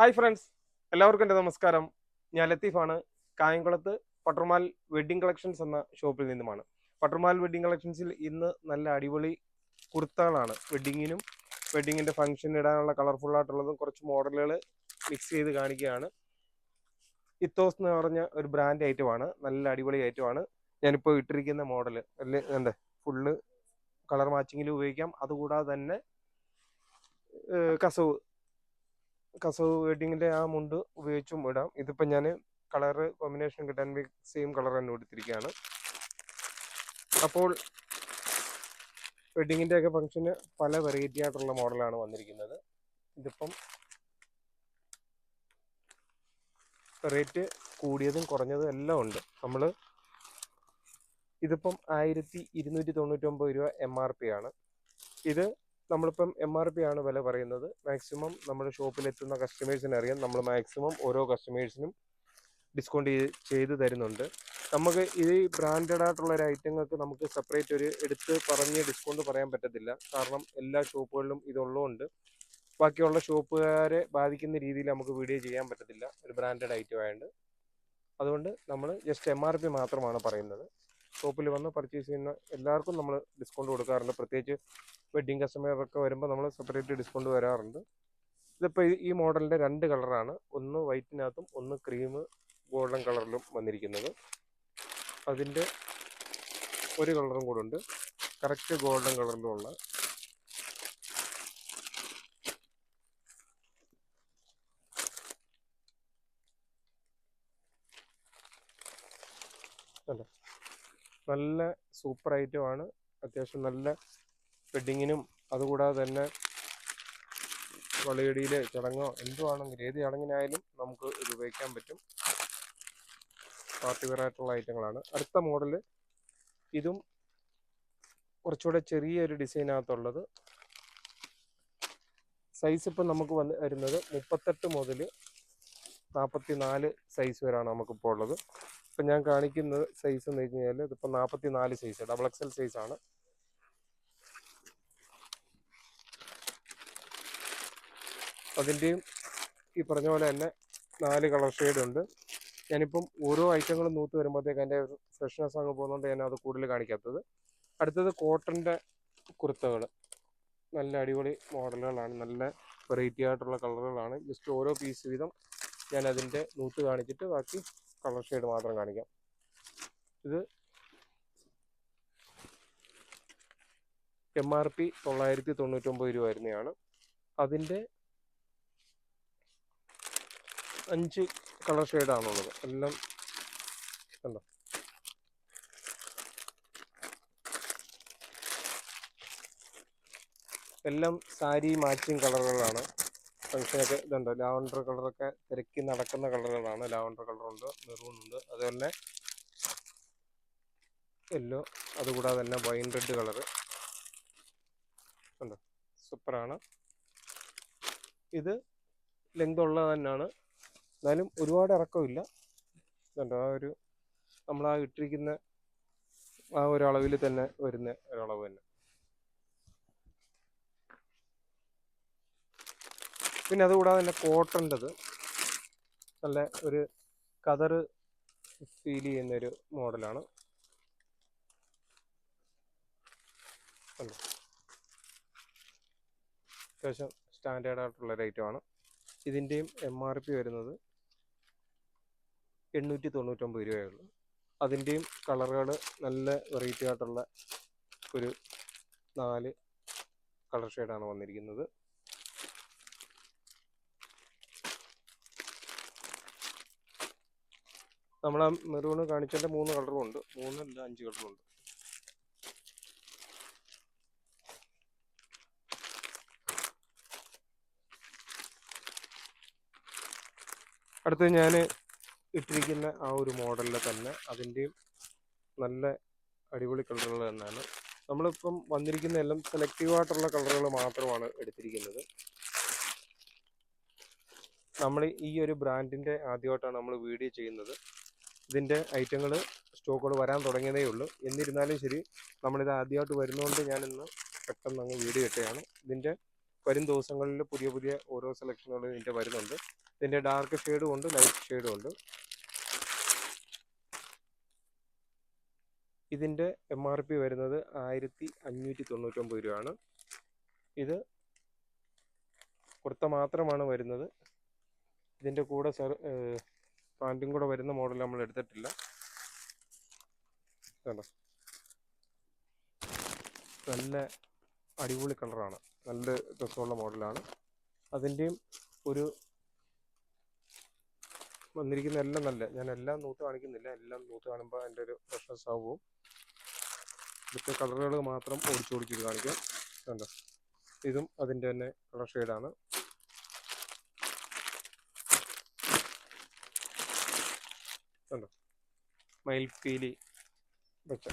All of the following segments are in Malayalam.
ഹായ് ഫ്രണ്ട്സ്, എല്ലാവർക്കും എൻ്റെ നമസ്കാരം. ഞാൻ ലത്തീഫാണ്. കായംകുളത്ത് പട്ടർമാൽ വെഡ്ഡിംഗ് കളക്ഷൻസ് എന്ന ഷോപ്പിൽ നിന്നുമാണ്. പട്ടർമാൽ വെഡ്ഡിംഗ് കളക്ഷൻസിൽ ഇന്ന് നല്ല അടിപൊളി കുർത്തകളാണ്. വെഡ്ഡിങ്ങിൻ്റെ ഫംഗ്ഷൻ ഇടാനുള്ള കളർഫുൾ ആയിട്ടുള്ളതും കുറച്ച് മോഡലുകൾ മിക്സ് ചെയ്ത് കാണിക്കുകയാണ്. ഇത്തോസ് എന്ന് പറഞ്ഞ ഒരു ബ്രാൻഡ് ഐറ്റമാണ്. നല്ല അടിപൊളി ഐറ്റമാണ്. ഞാനിപ്പോൾ ഇട്ടിരിക്കുന്ന മോഡൽ അല്ലേ എന്താ ഫുള്ള് കളർ മാച്ചിങ്ങിൽ ഉപയോഗിക്കാം. അതുകൂടാതെ തന്നെ കസവ് വെഡിങ്ങിന്റെ ആ മുണ്ട് ഉപയോഗിച്ചും ഇടാം. ഇതിപ്പോൾ ഞാൻ കളറ് കോമ്പിനേഷൻ കിട്ടാൻ സെയിം കളർ തന്നെ കൊടുത്തിരിക്കുകയാണ്. അപ്പോൾ വെഡിങ്ങിന്റെ ഒക്കെ ഫംഗ്ഷന് പല വെറൈറ്റി ആയിട്ടുള്ള മോഡലാണ് വന്നിരിക്കുന്നത്. ഇതിപ്പം റേറ്റ് കൂടിയതും കുറഞ്ഞതും എല്ലാം ഉണ്ട്. ഇതിപ്പം 1299 രൂപ MRP ആണ്. ഇത് നമ്മളിപ്പം MRP ആണ് വില പറയുന്നത്. മാക്സിമം നമ്മുടെ ഷോപ്പിലെത്തുന്ന കസ്റ്റമേഴ്സിന് അറിയാം. നമ്മൾ മാക്സിമം ഓരോ കസ്റ്റമേഴ്സിനും ഡിസ്കൗണ്ട് ചെയ്ത് തരുന്നുണ്ട്. നമുക്ക് ഇത് ബ്രാൻഡഡ് ആയിട്ടുള്ള ഒരു ഐറ്റങ്ങൾക്ക് നമുക്ക് സെപ്പറേറ്റ് ഒരു എടുത്ത് പറഞ്ഞ് ഡിസ്കൗണ്ട് പറയാൻ പറ്റത്തില്ല. കാരണം എല്ലാ ഷോപ്പുകളിലും ഇതുള്ളതുകൊണ്ട് ബാക്കിയുള്ള ഷോപ്പുകാരെ ബാധിക്കുന്ന രീതിയിൽ നമുക്ക് വീഡിയോ ചെയ്യാൻ പറ്റത്തില്ല, ഒരു ബ്രാൻഡഡ് ഐറ്റം ആയതുകൊണ്ട്. അതുകൊണ്ട് നമ്മൾ ജസ്റ്റ് MRP മാത്രമാണ് പറയുന്നത്. ഷോപ്പിൽ വന്ന് പർച്ചേസ് ചെയ്യുന്ന എല്ലാവർക്കും നമ്മൾ ഡിസ്കൗണ്ട് കൊടുക്കാറുണ്ട്. പ്രത്യേകിച്ച് വെഡ്ഡിങ് കസ്റ്റമറൊക്കെ വരുമ്പോൾ നമ്മൾ സെപ്പറേറ്റ് ഡിസ്കൗണ്ട് വരാറുണ്ട്. ഇതിപ്പോൾ ഈ മോഡലിൻ്റെ 2 കളറാണ്. ഒന്ന് വൈറ്റിനകത്തും ഒന്ന് ക്രീം ഗോൾഡൻ കളറിലും വന്നിരിക്കുന്നത്. അതിൻ്റെ ഒരു കളറും കൂടെ ഉണ്ട്, കറക്റ്റ് ഗോൾഡൻ കളറിലുള്ള. അല്ല, നല്ല സൂപ്പർ ഐറ്റമാണ്. അത്യാവശ്യം നല്ല വെഡ്ഡിങ്ങിനും അതുകൂടാതെ തന്നെ വളയിടിയിൽ ചടങ്ങോ എന്തുവാണെങ്കിലും ഏത് ചടങ്ങിനായാലും നമുക്ക് ഇത് ഉപയോഗിക്കാൻ പറ്റും. പാർട്ടി വെയർ ആയിട്ടുള്ള ഐറ്റങ്ങളാണ്. അടുത്ത മോഡൽ ഇതും കുറച്ചുകൂടെ ചെറിയൊരു ഡിസൈനകത്തുള്ളത്. സൈസ് ഇപ്പം നമുക്ക് വരുന്നത് 38 മുതൽ 44 സൈസ് വരെയാണ് നമുക്കിപ്പോൾ ഉള്ളത്. ഇപ്പം ഞാൻ കാണിക്കുന്ന സൈസ് എന്ന് വെച്ച് കഴിഞ്ഞാൽ ഇതിപ്പോൾ 44 സൈസ്, XXL സൈസാണ്. അതിൻ്റെയും ഈ പറഞ്ഞ പോലെ തന്നെ 4 കളർ ഷെയ്ഡ് ഉണ്ട്. ഞാനിപ്പം ഓരോ ഐറ്റങ്ങളും നൂത്ത് വരുമ്പോഴത്തേക്ക് അതിൻ്റെ ഫ്രഷ്നെസ് അങ്ങ് പോകുന്നതുകൊണ്ട് ഞാൻ അത് കൂടുതൽ കാണിക്കാത്തത്. അടുത്തത് കോട്ടൻ്റെ കുർത്തകൾ, നല്ല അടിപൊളി മോഡലുകളാണ്. നല്ല വെറൈറ്റി ആയിട്ടുള്ള കളറുകളാണ്. ജസ്റ്റ് ഓരോ പീസ് വീതം ഞാൻ അതിൻ്റെ നൂത്ത് കാണിച്ചിട്ട് ബാക്കി കളർ ഷെയ്ഡ് മാത്രം കാണിക്കാം. ഇത് MRP 999 രൂപ വരുന്നതാണ്. അതിൻ്റെ 5 കളർ ഷെയ്ഡാണുള്ളത്. എല്ലാം കണ്ടോ, എല്ലാം സാരി മാച്ചിങ് കളറുകളാണ്. ഫംഗ്ഷനൊക്കെ ഇതുണ്ട്. ലാവൻഡർ കളറൊക്കെ തിരക്കി നടക്കുന്ന കളറുകളാണ്. ലാവൻഡർ കളറുണ്ട്, മെറൂൺ ഉണ്ട്, അതുപോലെ യെല്ലോ, അതുകൂടാതെ തന്നെ വൈൻ റെഡ് കളറ് ഉണ്ട്. സൂപ്പറാണ്. ഇത് ലെങ്ത് ഉള്ളത് തന്നെയാണ്, എന്നാലും ഒരുപാട് ഇറക്കമില്ല. ഇതുണ്ട്, നമ്മൾ ഇട്ടിരിക്കുന്ന ആ ഒരു അളവിൽ തന്നെ വരുന്ന ഒരളവ് തന്നെ. പിന്നെ അതുകൂടാതെ തന്നെ കോട്ടൻ്റെത് നല്ല ഒരു കതറ് ഫീൽ ചെയ്യുന്നൊരു മോഡലാണ്. അത്യാവശ്യം സ്റ്റാൻഡേർഡ് ആയിട്ടുള്ള ഒരു ഐറ്റമാണ്. ഇതിൻ്റെയും MRP വരുന്നത് 899 രൂപയുള്ളൂ. അതിൻ്റെയും കളറുകൾ നല്ല വെറൈറ്റി ആയിട്ടുള്ള ഒരു 4 കളർ ഷെയ്ഡാണ് വന്നിരിക്കുന്നത്. നമ്മൾ ആ മെറൂണ് കാണിച്ചതിൻ്റെ 3 കളറും ഉണ്ട്. 3 അല്ല 5 കളറും ഉണ്ട്. അടുത്ത് ഞാൻ ഇട്ടിരിക്കുന്ന ആ ഒരു മോഡലിൽ തന്നെ അതിൻ്റെയും നല്ല അടിപൊളി കളറുകൾ തന്നെയാണ്. നമ്മളിപ്പം വന്നിരിക്കുന്ന എല്ലാം സെലക്റ്റീവ് ആയിട്ടുള്ള കളറുകൾ മാത്രമാണ് എടുത്തിരിക്കുന്നത്. നമ്മൾ ഈ ഒരു ബ്രാൻഡിൻ്റെ ആദ്യമായിട്ടാണ് നമ്മൾ വീഡിയോ ചെയ്യുന്നത്. ഇതിൻ്റെ ഐറ്റങ്ങൾ സ്റ്റോക്കുകൾ വരാൻ തുടങ്ങിയതേ ഉള്ളൂ. എന്നിരുന്നാലും ശരി, നമ്മളിത് ആദ്യമായിട്ട് വരുന്നതുകൊണ്ട് ഞാനിന്ന് പെട്ടെന്ന് അങ്ങ് വീഡിയോ ഇട്ടതാണ്. ഇതിൻ്റെ വരും ദിവസങ്ങളിൽ പുതിയ പുതിയ ഓരോ സെലക്ഷനുകൾ ഇതിൻ്റെ വരുന്നുണ്ട്. ഇതിൻ്റെ ഡാർക്ക് ഷെയ്ഡും ഉണ്ട്, ലൈറ്റ് ഷെയ്ഡും ഉണ്ട്. ഇതിൻ്റെ MRP വരുന്നത് 1599 രൂപയാണ്. ഇത് കുർത്ത മാത്രമാണ് വരുന്നത്. ഇതിൻ്റെ കൂടെ പാൻറ്റും കൂടെ വരുന്ന മോഡൽ നമ്മൾ എടുത്തിട്ടില്ല. കണ്ടോ, നല്ല അടിപൊളി കളറാണ്, നല്ല രസമുള്ള മോഡലാണ്. അതിൻ്റെയും ഒരു വന്നിരിക്കുന്ന എല്ലാം നല്ല, ഞാൻ എല്ലാം നൂത്ത് കാണിക്കുന്നില്ല, എല്ലാം നൂത്ത് കാണുമ്പോൾ എൻ്റെ ഒരു ഫ്രഷ്നസ് ആവും. ഇവിടുത്തെ കളറുകൾ മാത്രം ഓടിച്ചോടിച്ചിട്ട് കാണിക്കാം. കണ്ടോ, ഇതും അതിൻ്റെ തന്നെ കളർ ഷെയ്ഡാണ്. കണ്ടോ, മയിൽപ്പീലി വെച്ച.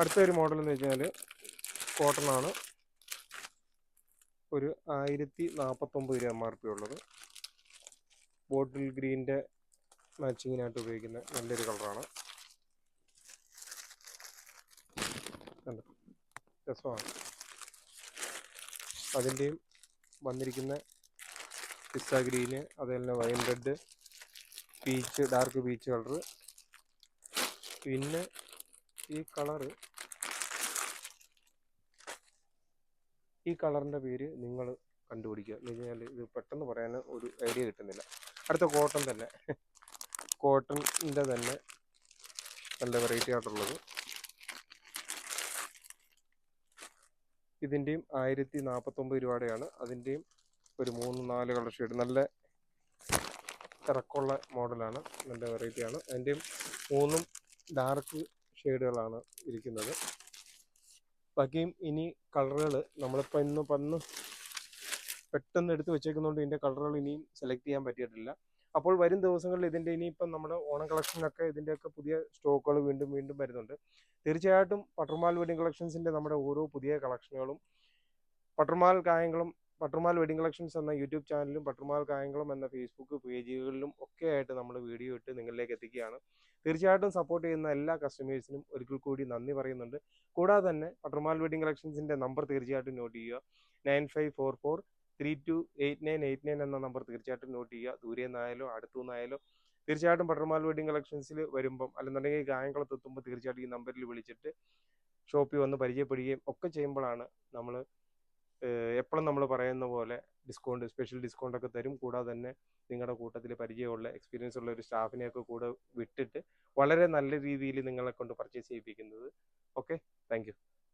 അടുത്തൊരു മോഡൽ എന്ന് വെച്ചാൽ കോട്ടൺ ആണ്. ഒരു 1049 രൂപ MRP ഉള്ളത്. ബോട്ടിൽ ഗ്രീൻ്റെ മാച്ചിങ്ങിനായിട്ട് ഉപയോഗിക്കുന്ന നല്ലൊരു കളറാണ്. കണ്ടോ, രസമാണ്. അതിൻ്റെയും വന്നിരിക്കുന്ന പിസ്ത ഗ്രീന്, അതുപോലെ wine red, peach, dark peach colour. പിന്നെ ഈ കളറ്, ഈ കളറിൻ്റെ പേര് നിങ്ങൾ കണ്ടുപിടിക്കുക. എന്ന് വെച്ചാൽ ഇത് പെട്ടെന്ന് പറയാൻ ഒരു ഐഡിയ കിട്ടുന്നില്ല. അടുത്ത കോട്ടൺ തന്നെ, കോട്ടണിൻ്റെ തന്നെ നല്ല വെറൈറ്റി ആയിട്ടുള്ളത്. ഇതിൻ്റെയും 1049 രൂപയുടെയാണ്. അതിൻ്റെയും ഒരു 3-4 കളർ ഷെയ്ഡ്, നല്ല ഇറക്കമുള്ള മോഡലാണ്, നല്ല വെറൈറ്റിയാണ്. അതിൻ്റെയും 3 ഡാർക്ക് ഷെയ്ഡുകളാണ് ഇരിക്കുന്നത്. ബാക്കിയും ഇനി കളറുകൾ നമ്മളിപ്പോൾ ഇന്ന് പെട്ടെന്ന് എടുത്ത് വെച്ചേക്കുന്നതുകൊണ്ട് ഇതിൻ്റെ കളറുകൾ ഇനിയും സെലക്ട് ചെയ്യാൻ പറ്റിയിട്ടില്ല. അപ്പോൾ വരും ദിവസങ്ങളിൽ ഇതിൻ്റെ ഇനിയിപ്പം നമ്മുടെ ഓണം കളക്ഷനൊക്കെ ഇതിൻ്റെയൊക്കെ പുതിയ സ്റ്റോക്കുകൾ വീണ്ടും വീണ്ടും വരുന്നുണ്ട്. തീർച്ചയായിട്ടും പട്ടർമാൽ വെഡിങ് കളക്ഷൻസിൻ്റെ നമ്മുടെ ഓരോ പുതിയ കളക്ഷനുകളും പട്ടർമാൽ വെഡിങ് കളക്ഷൻസ് എന്ന യൂട്യൂബ് ചാനലും പട്ടർമാൽ കായംകുളം എന്ന ഫേസ്ബുക്ക് പേജുകളിലും ഒക്കെ ആയിട്ട് നമ്മൾ വീഡിയോ ഇട്ട് നിങ്ങളിലേക്ക് എത്തിക്കുകയാണ്. തീർച്ചയായിട്ടും സപ്പോർട്ട് ചെയ്യുന്ന എല്ലാ കസ്റ്റമേഴ്സിനും ഒരിക്കൽ കൂടി നന്ദി പറയുന്നുണ്ട്. കൂടാതെ തന്നെ പട്ടർമാൽ വെഡിങ് കളക്ഷൻസിൻ്റെ നമ്പർ തീർച്ചയായിട്ടും നോട്ട് ചെയ്യുക. 9544328989 എന്ന നമ്പർ തീർച്ചയായിട്ടും നോട്ട് ചെയ്യുക. ദൂരെ നിന്നായാലോ അടുത്തുനിന്നായാലോ തീർച്ചയായിട്ടും പട്ടർമാൽ വെഡിങ് കളക്ഷൻസിൽ വരുമ്പം അല്ലെന്നുണ്ടെങ്കിൽ കായംകുളത്ത് എത്തുമ്പോൾ തീർച്ചയായിട്ടും ഈ നമ്പറിൽ വിളിച്ചിട്ട് ഷോപ്പിൽ വന്ന് പരിചയപ്പെടുകയും ഒക്കെ ചെയ്യുമ്പോഴാണ് നമ്മൾ എപ്പോഴും നമ്മൾ പറയുന്ന പോലെ സ്പെഷ്യൽ ഡിസ്കൗണ്ട് ഒക്കെ തരും. കൂടാതെ തന്നെ നിങ്ങളുടെ കൂട്ടത്തിൽ പരിചയമുള്ള എക്സ്പീരിയൻസ് ഉള്ള ഒരു സ്റ്റാഫിനെയൊക്കെ കൂടെ വിട്ടിട്ട് വളരെ നല്ല രീതിയിൽ നിങ്ങളെ കൊണ്ട് പർച്ചേസ് ചെയ്യിപ്പിക്കുന്നത്. Okay, thank U.